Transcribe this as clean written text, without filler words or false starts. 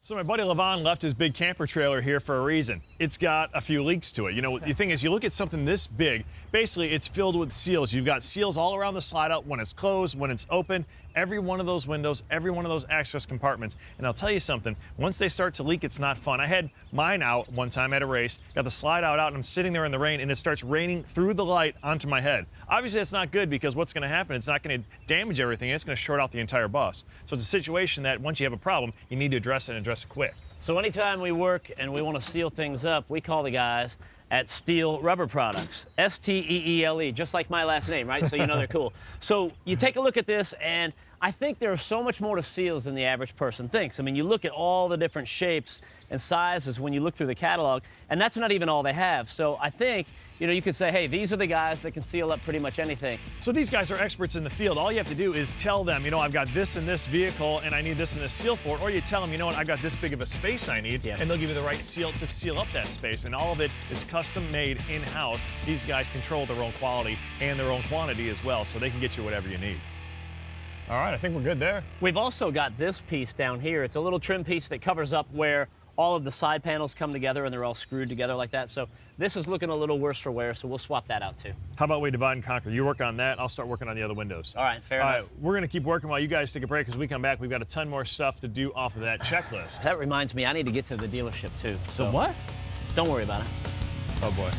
So my buddy Levon left his big camper trailer here for a reason. It's got a few leaks to it. You know, the thing is, you look at something this big, basically it's filled with seals. You've got seals all around the slide out when it's closed, when it's open, every one of those windows, every one of those access compartments. And I'll tell you something, once they start to leak, it's not fun. I had mine out one time at a race, got the slide out, and I'm sitting there in the rain, and it starts raining through the light onto my head. Obviously, that's not good because what's gonna happen, it's not gonna damage everything, it's gonna short out the entire bus. So it's a situation that once you have a problem, you need to address it and address it quick. So anytime we work and we want to seal things up, we call the guys at Steele Rubber Products, S-T-E-E-L-E, just like my last name, right? So you know they're cool. So you take a look at this, and I think there's so much more to seals than the average person thinks. I mean, you look at all the different shapes and sizes when you look through the catalog, and that's not even all they have. So I think, you know, you could say, hey, these are the guys that can seal up pretty much anything. So these guys are experts in the field. All you have to do is tell them, you know, I've got this in this vehicle and I need this and this seal for it, or you tell them, you know what, I've got this big of a space I need, and they'll give you the right seal to seal up that space. And all of it is custom made in-house. These guys control their own quality and their own quantity as well, so they can get you whatever you need. All right, I think we're good there. We've also got this piece down here. It's a little trim piece that covers up where all of the side panels come together and they're all screwed together like that. So this is looking a little worse for wear, so we'll swap that out too. How about we divide and conquer? You work on that, I'll start working on the other windows. All right, fair enough. All right, we're gonna keep working while you guys take a break, because we come back, we've got a ton more stuff to do off of that checklist. That reminds me, I need to get to the dealership too. So what? Don't worry about it. Oh boy.